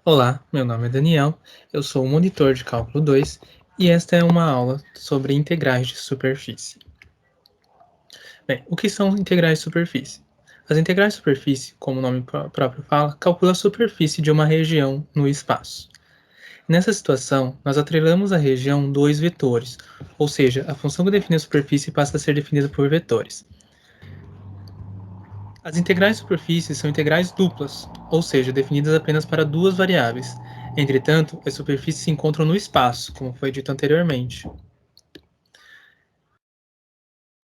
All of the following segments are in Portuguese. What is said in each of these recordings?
Olá, meu nome é Daniel, eu sou o monitor de cálculo 2 e esta é uma aula sobre integrais de superfície. Bem, o que são integrais de superfície? As integrais de superfície, como o nome próprio fala, calcula a superfície de uma região no espaço. Nessa situação, nós atrelamos à região dois vetores, ou seja, a função que define a superfície passa a ser definida por vetores. As integrais de superfície são integrais duplas, ou seja, definidas apenas para duas variáveis. Entretanto, as superfícies se encontram no espaço, como foi dito anteriormente.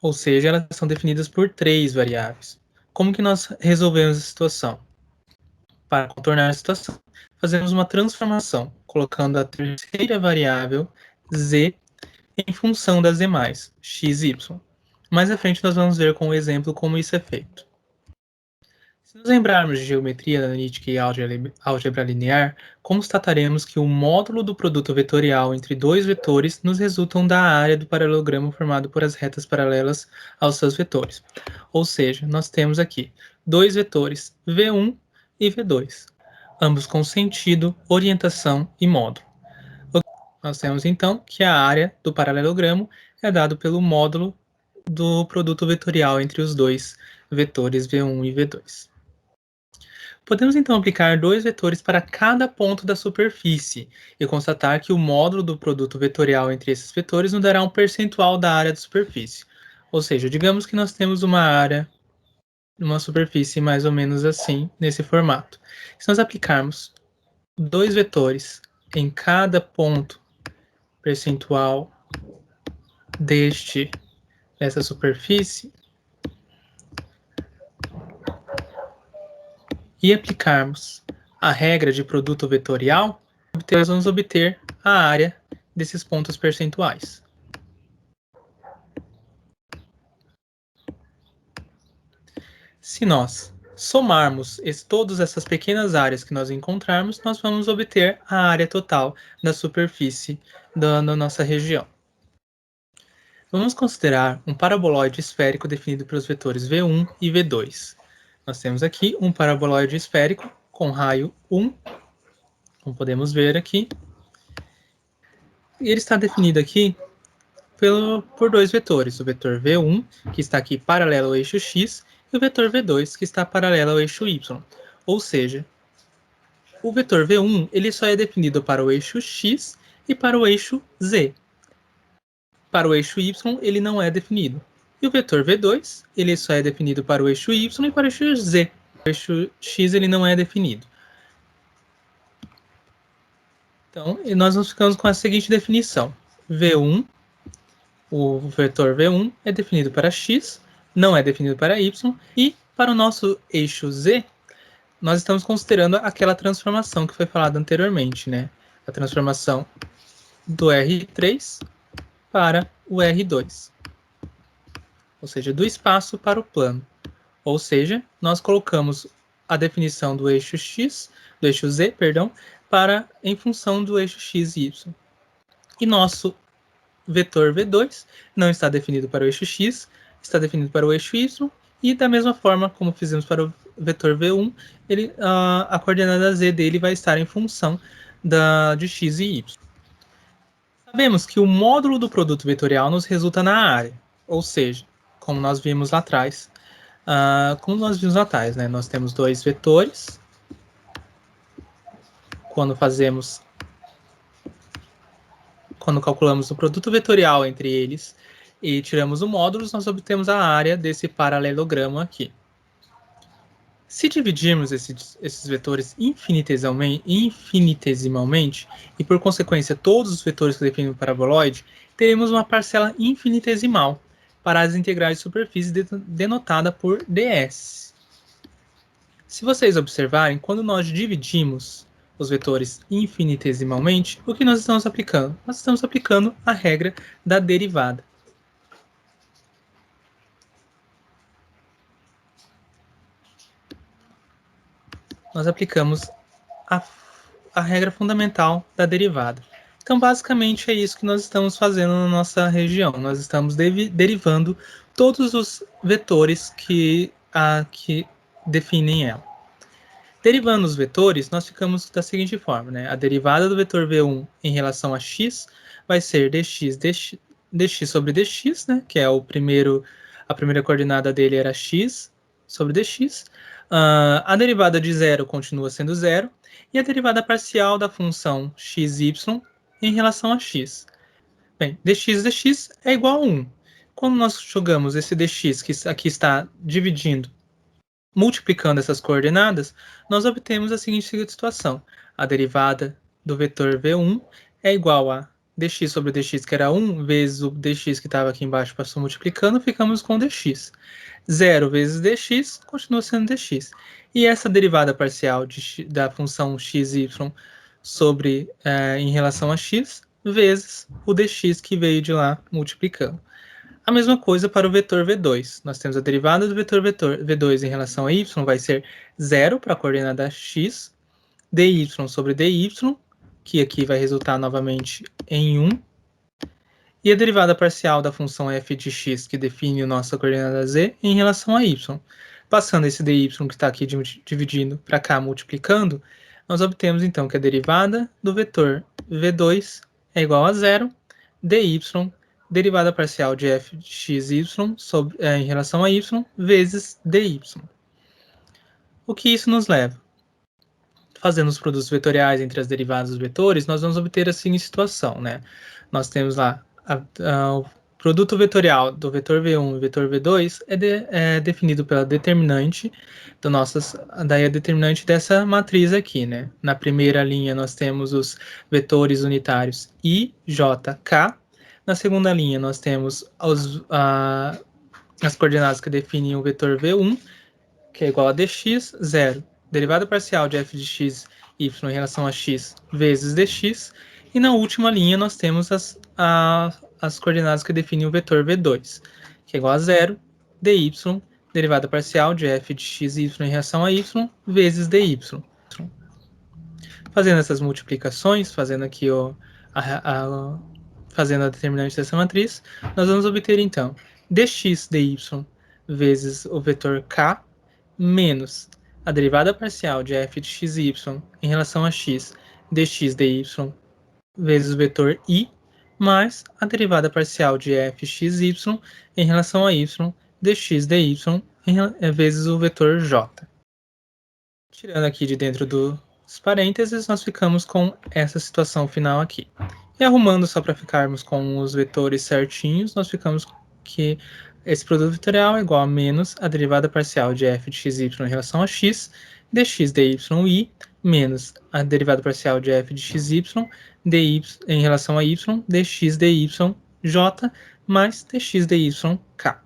Ou seja, elas são definidas por três variáveis. Como que nós resolvemos a situação? Para contornar a situação, fazemos uma transformação, colocando a terceira variável z em função das demais, x e y. Mais à frente nós vamos ver com o exemplo como isso é feito. Se nos lembrarmos de geometria analítica e álgebra linear, constataremos que o módulo do produto vetorial entre dois vetores nos resultam da área do paralelogramo formado por as retas paralelas aos seus vetores. Ou seja, nós temos aqui dois vetores, V1 e V2, ambos com sentido, orientação e módulo. Nós temos então que a área do paralelogramo é dado pelo módulo do produto vetorial entre os dois vetores V1 e V2. Podemos então aplicar dois vetores para cada ponto da superfície e constatar que o módulo do produto vetorial entre esses vetores nos dará um percentual da área da superfície. Ou seja, digamos que nós temos uma área, uma superfície mais ou menos assim, nesse formato. Se nós aplicarmos dois vetores em cada ponto percentual dessa superfície e aplicarmos a regra de produto vetorial, nós vamos obter a área desses pontos percentuais. Se nós somarmos todas essas pequenas áreas que nós encontrarmos, nós vamos obter a área total da superfície da nossa região. Vamos considerar um paraboloide esférico definido pelos vetores V1 e V2. Nós temos aqui um paraboloide esférico com raio 1, como podemos ver aqui. E ele está definido aqui por dois vetores, o vetor V1, que está aqui paralelo ao eixo X, e o vetor V2, que está paralelo ao eixo Y. Ou seja, o vetor V1 ele só é definido para o eixo X e para o eixo Z. Para o eixo Y, ele não é definido. E o vetor V2 ele só é definido para o eixo Y e para o eixo Z. O eixo X ele não é definido. Então, nós ficamos com a seguinte definição. V1, o vetor V1 é definido para X, não é definido para Y, e para o nosso eixo Z, nós estamos considerando aquela transformação que foi falada anteriormente, né? A transformação do R3 para o R2, ou seja, do espaço para o plano. Ou seja, nós colocamos a definição do eixo X, do eixo Z, perdão, em função do eixo X e Y. E nosso vetor V2 não está definido para o eixo X, está definido para o eixo Y, e da mesma forma como fizemos para o vetor V1, a coordenada Z dele vai estar em função de X e Y. Sabemos que o módulo do produto vetorial nos resulta na área, ou seja, como nós vimos lá atrás, né? Nós temos dois vetores. Quando calculamos o produto vetorial entre eles e tiramos o módulo, nós obtemos a área desse paralelogramo aqui. Se dividirmos esses vetores infinitesimalmente, e por consequência todos os vetores que definem o paraboloide, teremos uma parcela infinitesimal para as integrais de superfície denotada por ds. Se vocês observarem, quando nós dividimos os vetores infinitesimalmente, o que nós estamos aplicando? Nós estamos aplicando a regra da derivada. Nós aplicamos a regra fundamental da derivada. Então, basicamente, é isso que nós estamos fazendo na nossa região. Nós estamos derivando todos os vetores que definem ela. Derivando os vetores, nós ficamos da seguinte forma, né? A derivada do vetor v1 em relação a x vai ser dx sobre dx, né? Que é a primeira coordenada dele era x sobre dx. A derivada de zero continua sendo zero. E a derivada parcial da função xy em relação a x. Bem, dx é igual a 1. Quando nós jogamos esse dx que aqui está dividindo, multiplicando essas coordenadas, nós obtemos a seguinte situação. A derivada do vetor v1 é igual a dx sobre dx, que era 1, vezes o dx que estava aqui embaixo, passou multiplicando, ficamos com dx. 0 vezes dx continua sendo dx. E essa derivada parcial da função xy sobre em relação a x, vezes o dx que veio de lá multiplicando. A mesma coisa para o vetor v2. Nós temos a derivada do vetor v2 em relação a y, vai ser 0 para a coordenada x, dy sobre dy, que aqui vai resultar novamente em 1, e a derivada parcial da função f de x, que define a nossa coordenada z, em relação a y. Passando esse dy que está aqui dividindo para cá, multiplicando, nós obtemos então que a derivada do vetor v2 é igual a 0, dy, derivada parcial de f de xy em relação a y, vezes dy. O que isso nos leva? Fazendo os produtos vetoriais entre as derivadas dos vetores, nós vamos obter a seguinte situação, né? Nós temos lá o produto vetorial do vetor v1 e vetor v2 é definido pela determinante daí a determinante dessa matriz aqui, né? Na primeira linha nós temos os vetores unitários i, j, k. Na segunda linha nós temos as coordenadas que definem o vetor v1, que é igual a dx, 0, derivada parcial de f de x, y em relação a x, vezes dx, e na última linha nós temos as coordenadas que definem o vetor v2, que é igual a 0, dy, derivada parcial de f de x, y em relação a y, vezes dy. Fazendo essas multiplicações, fazendo aqui fazendo a determinante dessa matriz, nós vamos obter então dx dy vezes o vetor k menos a derivada parcial de f de xy em relação a x dx dy vezes o vetor i, mais a derivada parcial de f xy em relação a y dx dy vezes o vetor j. Tirando aqui de dentro dos parênteses, nós ficamos com essa situação final aqui. E arrumando só para ficarmos com os vetores certinhos, nós ficamos que esse produto vetorial é igual a menos a derivada parcial de f de xy em relação a x, dx dy, menos a derivada parcial de f de xy dy em relação a y, dx dy, j, mais dx dy, k.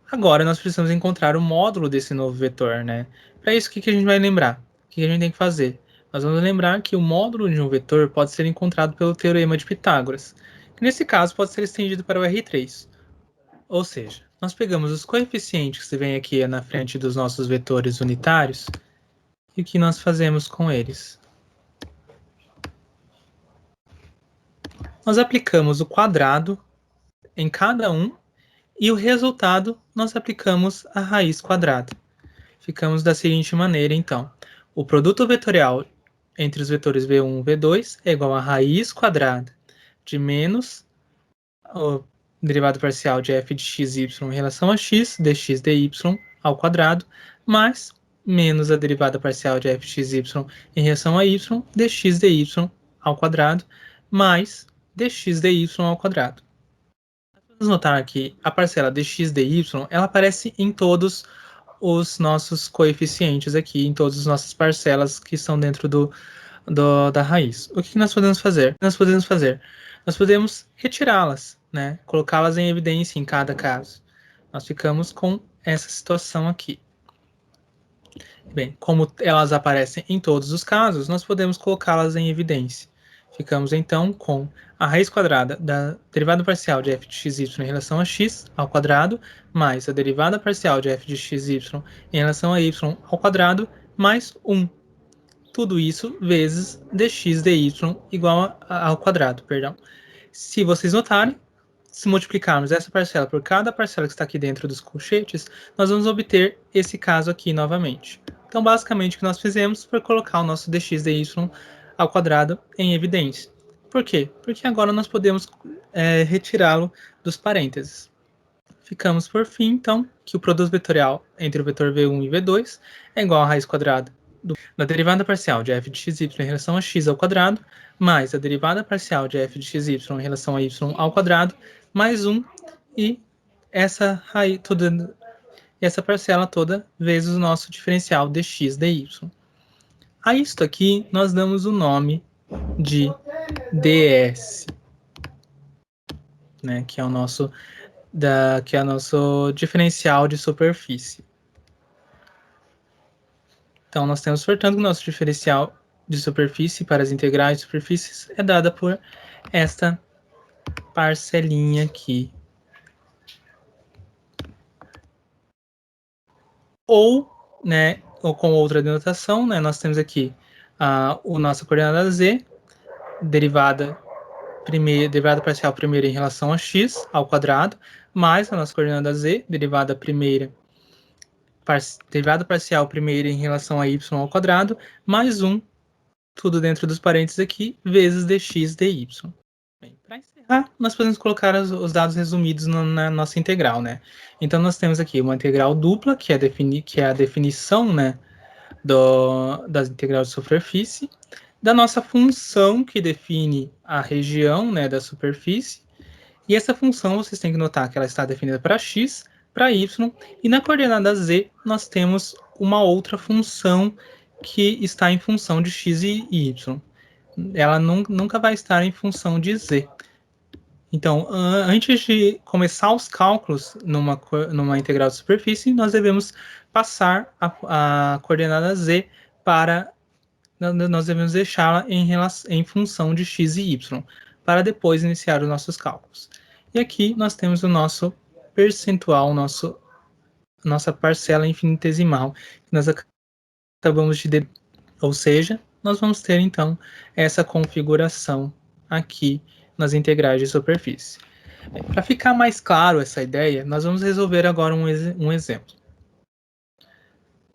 Agora nós precisamos encontrar o módulo desse novo vetor, né? Para isso, o que a gente vai lembrar? O que a gente tem que fazer? Nós vamos lembrar que o módulo de um vetor pode ser encontrado pelo Teorema de Pitágoras, que nesse caso pode ser estendido para o R3. Ou seja, nós pegamos os coeficientes que vem aqui na frente dos nossos vetores unitários e o que nós fazemos com eles? Nós aplicamos o quadrado em cada um e o resultado nós aplicamos a raiz quadrada. Ficamos da seguinte maneira, então. O produto vetorial entre os vetores v1 e v2 é igual a raiz quadrada de menos o derivado parcial de f de xy em relação a x, dx dy ao quadrado, mais menos a derivada parcial de f de xy em relação a y, dx dy ao quadrado, mais dx dy ao quadrado. Vamos notar que a parcela dx dy, ela aparece em todos os nossos coeficientes aqui, em todas as nossas parcelas que estão dentro da raiz. O que nós podemos fazer? Nós podemos retirá-las, né? Colocá-las em evidência em cada caso. Nós ficamos com essa situação aqui. Bem, como elas aparecem em todos os casos, nós podemos colocá-las em evidência. Ficamos então com a raiz quadrada da derivada parcial de f de xy em relação a x ao quadrado, mais a derivada parcial de f de xy em relação a y ao quadrado, mais 1. Tudo isso vezes dx dy igual ao quadrado, perdão. Se vocês notarem, se multiplicarmos essa parcela por cada parcela que está aqui dentro dos colchetes, nós vamos obter esse caso aqui novamente. Então, basicamente, o que nós fizemos foi colocar o nosso dx dy ao quadrado em evidência. Por quê? Porque agora nós podemos retirá-lo dos parênteses. Ficamos, por fim, então, que o produto vetorial entre o vetor v1 e v2 é igual à raiz quadrada da derivada parcial de f de xy em relação a x ao quadrado, mais a derivada parcial de f de xy em relação a y ao quadrado, mais 1, e essa raiz toda, essa parcela toda vezes o nosso diferencial dx dy. A isto aqui nós damos o nome de ds, né, que é o nosso diferencial de superfície. Então, nós temos, portanto, que o nosso diferencial de superfície para as integrais de superfícies é dada por esta parcelinha aqui. Ou, né, ou com outra denotação, né, nós temos aqui a nossa coordenada z, derivada parcial primeira em relação a x ao quadrado, mais a nossa coordenada z, derivada parcial primeira em relação a y ao quadrado, mais 1, tudo dentro dos parênteses aqui, vezes dx dy. Para encerrar, nós podemos colocar os dados resumidos na nossa integral, né? Então, nós temos aqui uma integral dupla, que é a definição, né, das integrais de superfície, da nossa função, que define a região, né, da superfície, e essa função, vocês têm que notar que ela está definida para x, para y, e na coordenada z, nós temos uma outra função que está em função de x e y. Ela nunca vai estar em função de z. Então, antes de começar os cálculos numa integral de superfície, nós devemos passar a coordenada z para... Nós devemos deixá-la em função de x e y, para depois iniciar os nossos cálculos. E aqui nós temos o nosso percentual, nossa parcela infinitesimal, que nós acabamos de... Ou seja, nós vamos ter, então, essa configuração aqui nas integrais de superfície. Para ficar mais claro essa ideia, nós vamos resolver agora um exemplo.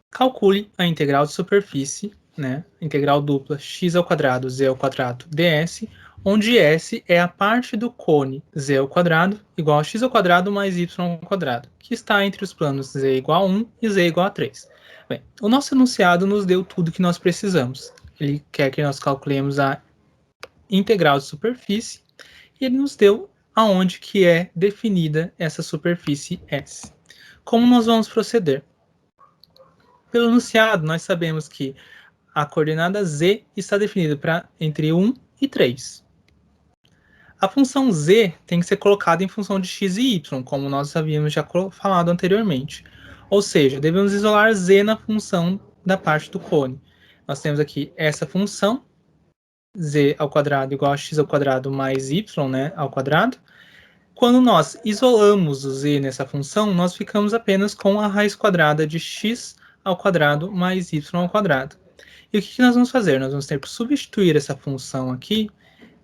Calcule a integral de superfície, né, integral dupla x ao quadrado z ao quadrado ds, onde s é a parte do cone z ao quadrado igual a x ao quadrado mais y ao quadrado, que está entre os planos z igual a 1 e z igual a 3. Bem, o nosso enunciado nos deu tudo que nós precisamos. Ele quer que nós calculemos a integral de superfície e ele nos deu aonde que é definida essa superfície S. Como nós vamos proceder? Pelo enunciado, nós sabemos que a coordenada z está definida entre 1 e 3. A função z tem que ser colocada em função de x e y, como nós havíamos já falado anteriormente. Ou seja, devemos isolar z na função da parte do cone. Nós temos aqui essa função, z ao quadrado igual a x ao quadrado mais y, né, ao quadrado. Quando nós isolamos o z nessa função, nós ficamos apenas com a raiz quadrada de x ao quadrado mais y ao quadrado. E o que nós vamos fazer? Nós vamos ter que substituir essa função aqui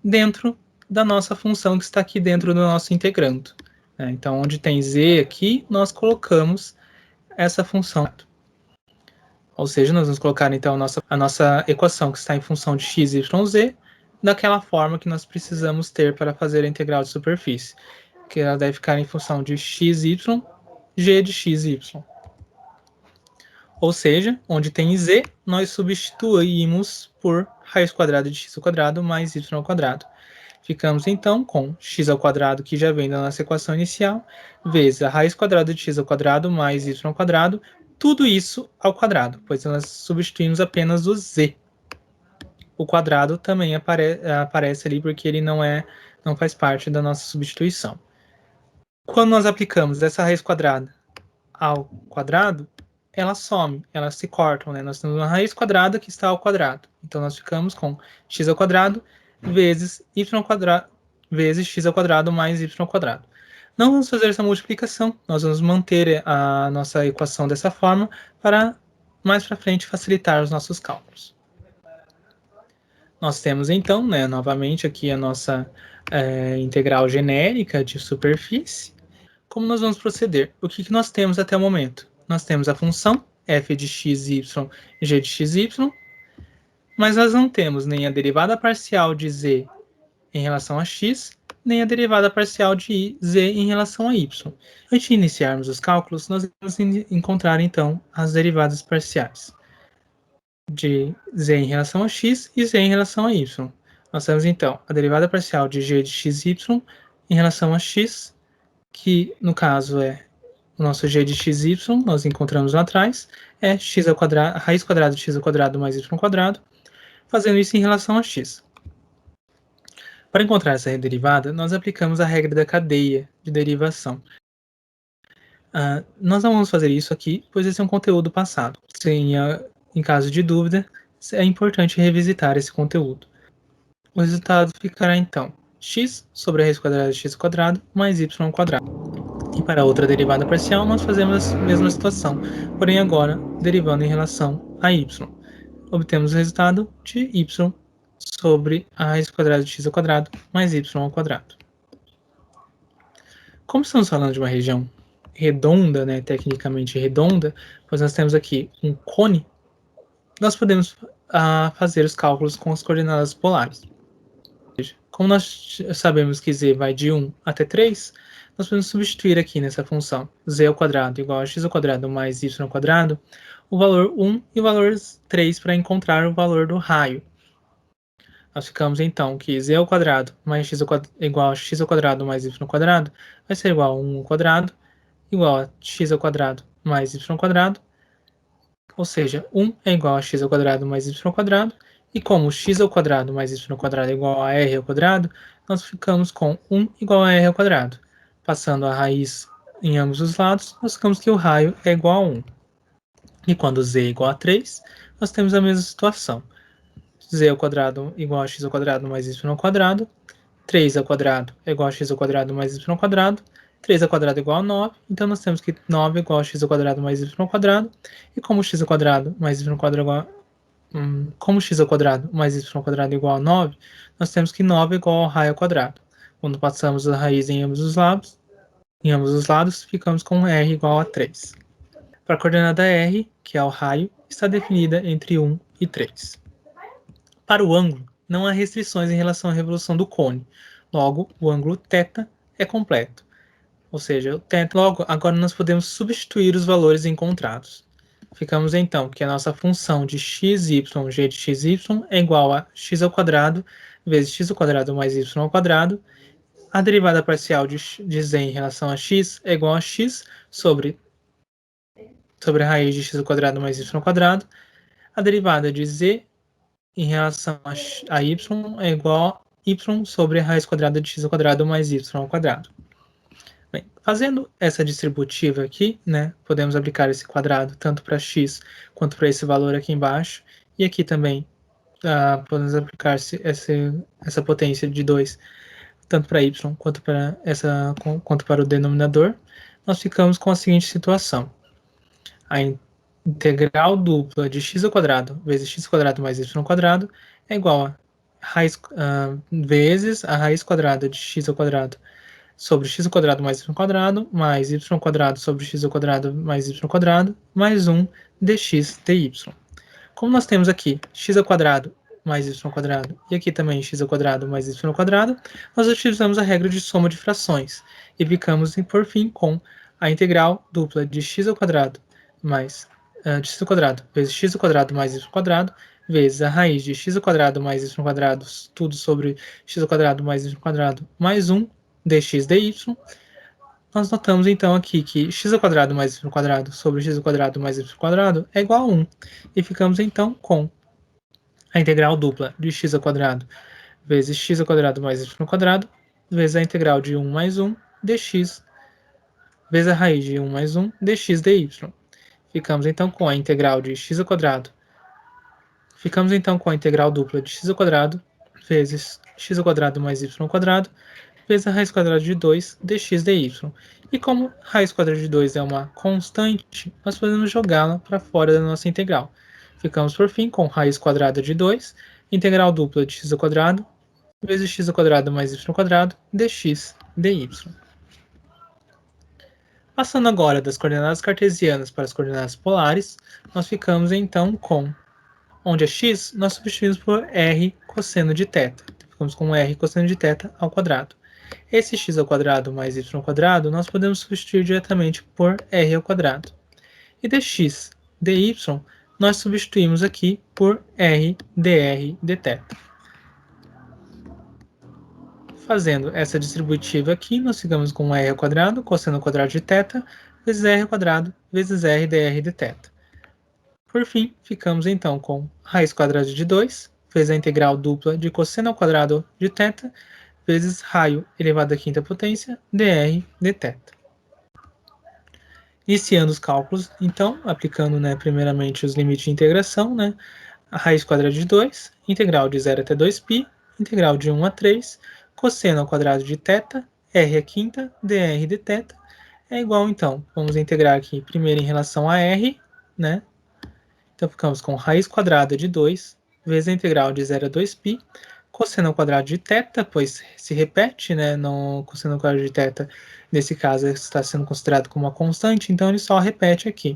dentro da nossa função que está aqui dentro do nosso integrando. Então, onde tem z aqui, nós essa função. Ou seja, nós vamos colocar então a nossa equação que está em função de x, y, z, daquela forma que nós precisamos ter para fazer a integral de superfície, que ela deve ficar em função de x, y, g de x, y. Ou seja, onde tem z, nós substituímos por raiz quadrada de x ao quadrado mais y ao quadrado. Ficamos então com x ao quadrado, que já vem da nossa equação inicial, vezes a raiz quadrada de x ao quadrado mais y ao quadrado, tudo isso ao quadrado, pois nós substituímos apenas o z. O quadrado também aparece ali porque ele não faz parte da nossa substituição. Quando nós aplicamos essa raiz quadrada ao quadrado, ela some, elas se cortam, né? Nós temos uma raiz quadrada que está ao quadrado. Então, nós ficamos com x ao quadrado vezes y ao quadrado vezes x ao quadrado mais y ao quadrado. Não vamos fazer essa multiplicação, nós vamos manter a nossa equação dessa forma para mais para frente facilitar os nossos cálculos. Nós temos então, né, novamente aqui a nossa integral genérica de superfície. Como nós vamos proceder? O que nós temos até o momento? Nós temos a função f de x, y, g de x, y, mas nós não temos nem a derivada parcial de z em relação a x, nem a derivada parcial de z em relação a y. Antes de iniciarmos os cálculos, nós vamos encontrar, então, as derivadas parciais de z em relação a x e z em relação a y. Nós temos, então, a derivada parcial de g de x, y em relação a x, que, no caso, é o nosso g de x, y, nós encontramos lá atrás, é x ao quadrado, raiz quadrada de x ao quadrado mais y ao quadrado, fazendo isso em relação a x. Para encontrar essa derivada, nós aplicamos a regra da cadeia de derivação. Nós não vamos fazer isso aqui, pois esse é um conteúdo passado. Em caso de dúvida, é importante revisitar esse conteúdo. O resultado ficará, então, x sobre a raiz quadrada de x ao quadrado mais y ao quadrado. E para outra derivada parcial, nós fazemos a mesma situação, porém agora derivando em relação a y. Obtemos o resultado de y sobre a raiz quadrada de x ao quadrado mais y ao quadrado. Como estamos falando de uma região redonda, né, tecnicamente redonda, pois nós temos aqui um cone, nós podemos fazer os cálculos com as coordenadas polares. Como nós sabemos que z vai de 1 até 3, nós podemos substituir aqui nessa função z ao quadrado igual a x ao quadrado mais y ao quadrado, o valor 1 e o valor 3 para encontrar o valor do raio. Nós ficamos, então, que z ao quadrado mais x ao quadrado, igual a x ao quadrado mais y ao quadrado vai ser igual a 1 ao quadrado igual a x ao quadrado mais y ao quadrado, ou seja, 1 é igual a x ao quadrado mais y ao quadrado, e como x ao quadrado mais y ao quadrado é igual a r ao quadrado, nós ficamos com 1 igual a r ao quadrado. Passando a raiz em ambos os lados, nós ficamos que o raio é igual a 1. E quando z é igual a 3, nós temos a mesma situação. Z ao quadrado igual a x ao quadrado mais y ao quadrado, 3 ao quadrado é igual a x ao quadrado mais y ao quadrado, 3 ao quadrado é igual a 9, então nós temos que 9 é igual a x ao quadrado mais y ao quadrado, e como x ao quadrado mais y ao quadrado é igual a, como x ao quadrado mais y ao quadrado é igual a 9, nós temos que 9 é igual ao raio ao quadrado. Quando passamos a raiz em ambos os lados, ficamos com r igual a 3. Para a coordenada r, que é o raio, está definida entre 1 e 3. Para o ângulo, não há restrições em relação à revolução do cone. Logo, o ângulo θ é completo. Ou seja, o θ, logo, agora nós podemos substituir os valores encontrados. Ficamos, então, que a nossa função de x, y, g de x, y é igual a x ao quadrado vezes x ao quadrado mais y ao quadrado. A derivada parcial de z em relação a x é igual a x sobre a raiz de x ao quadrado mais y ao quadrado. A derivada de z em relação a y é igual a y sobre a raiz quadrada de x ao quadrado mais y ao quadrado. Bem, fazendo essa distributiva aqui, né, podemos aplicar esse quadrado tanto para x quanto para esse valor aqui embaixo. E aqui também podemos aplicar essa potência de 2 tanto para y quanto para o denominador. Nós ficamos com a seguinte situação. A integral dupla de x ao quadrado vezes x ao quadrado mais y ao quadrado é igual a vezes a raiz quadrada de x ao quadrado sobre x ao quadrado mais y ao quadrado mais y ao quadrado sobre x ao quadrado mais y ao quadrado mais 1 dx dy. Como nós temos aqui x ao quadrado mais y ao quadrado e aqui também x ao quadrado mais y ao quadrado, nós utilizamos a regra de soma de frações e ficamos, por fim, com a integral dupla de x ao quadrado mais de x ao quadrado vezes x ao quadrado mais y ao quadrado vezes a raiz de x ao quadrado mais y ao quadrado, tudo sobre x ao quadrado mais y ao quadrado mais 1 dx dy. Nós notamos então aqui que x ao quadrado mais y ao quadrado sobre x ao quadrado mais y ao quadrado é igual a 1. E ficamos então com a integral dupla de x ao quadrado vezes x ao quadrado mais y ao quadrado vezes a integral de 1 mais 1 dx vezes a raiz de 1 mais 1 dx dy. Ficamos então com a integral de x ao quadrado. Ficamos então com a integral dupla de x ao quadrado vezes x ao quadrado mais y ao quadrado vezes a raiz quadrada de 2 dx dy. E como raiz quadrada de 2 é uma constante, nós podemos jogá-la para fora da nossa integral. Ficamos, por fim, com raiz quadrada de 2, integral dupla de x ao quadrado vezes x ao quadrado mais y ao quadrado dx dy. Passando agora das coordenadas cartesianas para as coordenadas polares, nós ficamos então com, onde é x, nós substituímos por r cosseno de θ. Ficamos com r cosseno de θ ao quadrado. Esse x ao quadrado mais y ao quadrado, nós podemos substituir diretamente por r ao quadrado. E dx, dy, nós substituímos aqui por r dr dθ. Fazendo essa distributiva aqui, nós ficamos com r ao quadrado, cosseno ao quadrado de θ, vezes r ao quadrado, vezes r dr dθ. Por fim, ficamos então com raiz quadrada de 2, vezes a integral dupla de cosseno ao quadrado de θ, vezes raio elevado à quinta potência, dr dθ. Iniciando os cálculos, então, aplicando primeiramente os limites de integração, a raiz quadrada de 2, integral de 0 até 2π, integral de 1 a 3, cosseno ao quadrado de θ, r à quinta, dr dθ, é igual, então, vamos integrar aqui primeiro em relação a r, Então, ficamos com raiz quadrada de 2, vezes a integral de 0 a 2π, cosseno ao quadrado de θ, pois se repete, no cosseno ao quadrado de θ, nesse caso, está sendo considerado como uma constante, então ele só repete aqui,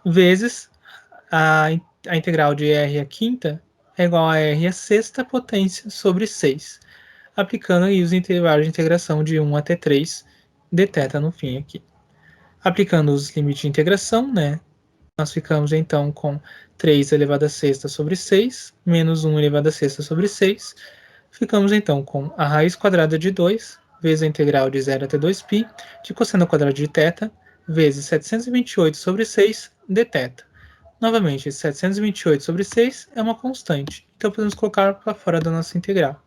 vezes a integral de r à quinta é igual a r à sexta potência sobre 6, aplicando aí os intervalos de integração de 1 até 3 dθ no fim aqui. Aplicando os limites de integração, nós ficamos então com 3 elevado a sexta sobre 6, menos 1 elevado a sexta sobre 6. Ficamos então com a raiz quadrada de 2, vezes a integral de 0 até 2π, de cosseno ao quadrado de θ, vezes 728 sobre 6 dθ. Novamente, esse 728 sobre 6 é uma constante, então podemos colocar para fora da nossa integral.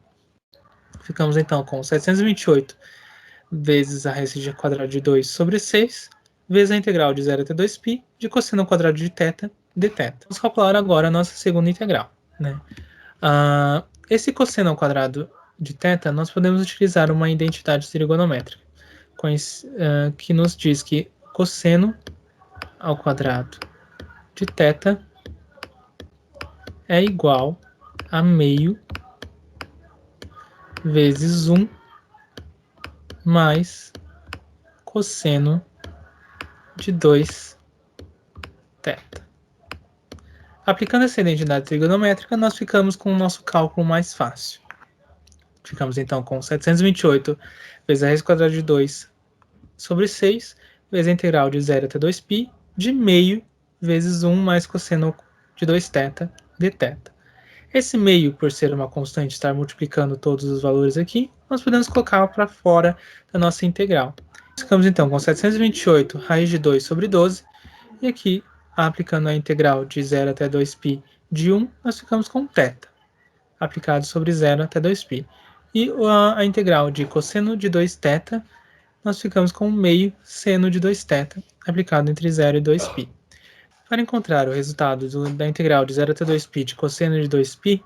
Ficamos então com 728 vezes a raiz quadrada de 2 sobre 6, vezes a integral de 0 até 2π, de cosseno ao quadrado de θ, dθ. Vamos calcular agora a nossa segunda integral. Esse cosseno ao quadrado de θ, nós podemos utilizar uma identidade trigonométrica, que nos diz que cosseno ao quadrado de θ é igual a meio vezes 1 mais cosseno de 2θ. Aplicando essa identidade trigonométrica, nós ficamos com o nosso cálculo mais fácil. Ficamos então com 728 vezes a raiz quadrada de 2 sobre 6, vezes a integral de 0 até 2π, de meio vezes 1 mais cosseno de 2θ dθ. Esse meio, por ser uma constante, estar multiplicando todos os valores aqui, nós podemos colocar para fora da nossa integral. Ficamos então com 728 raiz de 2 sobre 12, e aqui, aplicando a integral de 0 até 2π de 1, nós ficamos com θ, aplicado sobre 0 até 2π. E a integral de cosseno de 2θ, nós ficamos com meio seno de 2θ, aplicado entre 0 e 2π. Para encontrar o resultado da integral de 0 até 2π de cosseno de 2π,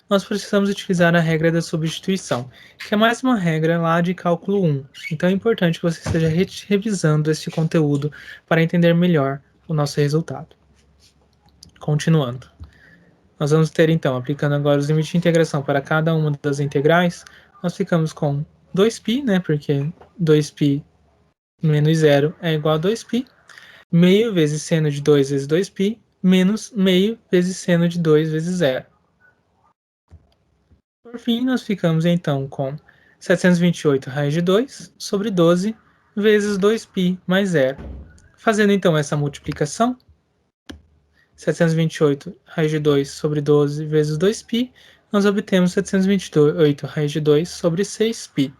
nós precisamos utilizar a regra da substituição, que é mais uma regra lá de cálculo 1. Então é importante que você esteja revisando este conteúdo para entender melhor o nosso resultado. Continuando. Nós vamos ter então, aplicando agora os limites de integração para cada uma das integrais, nós ficamos com 2π, porque 2π menos 0 é igual a 2π, meio vezes seno de 2 vezes 2π, menos meio vezes seno de 2 vezes 0. Por fim, nós ficamos então com 728 raiz de 2 sobre 12 vezes 2π mais 0. Fazendo então essa multiplicação, 728 raiz de 2 sobre 12 vezes 2π, nós obtemos 728 raiz de 2 sobre 6π.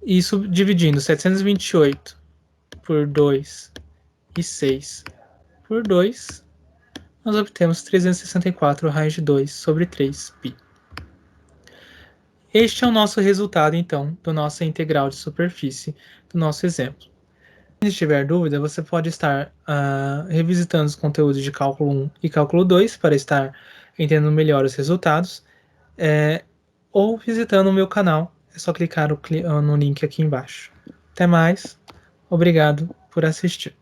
Isso dividindo 728 por 2 e 6 por 2, nós obtemos 364 raiz de 2 sobre 3π. Este é o nosso resultado, então, da nossa integral de superfície, do nosso exemplo. Se tiver dúvida, você pode estar revisitando os conteúdos de cálculo 1 e cálculo 2 para estar entendendo melhor os resultados, ou visitando o meu canal. É só clicar no link aqui embaixo. Até mais. Obrigado por assistir.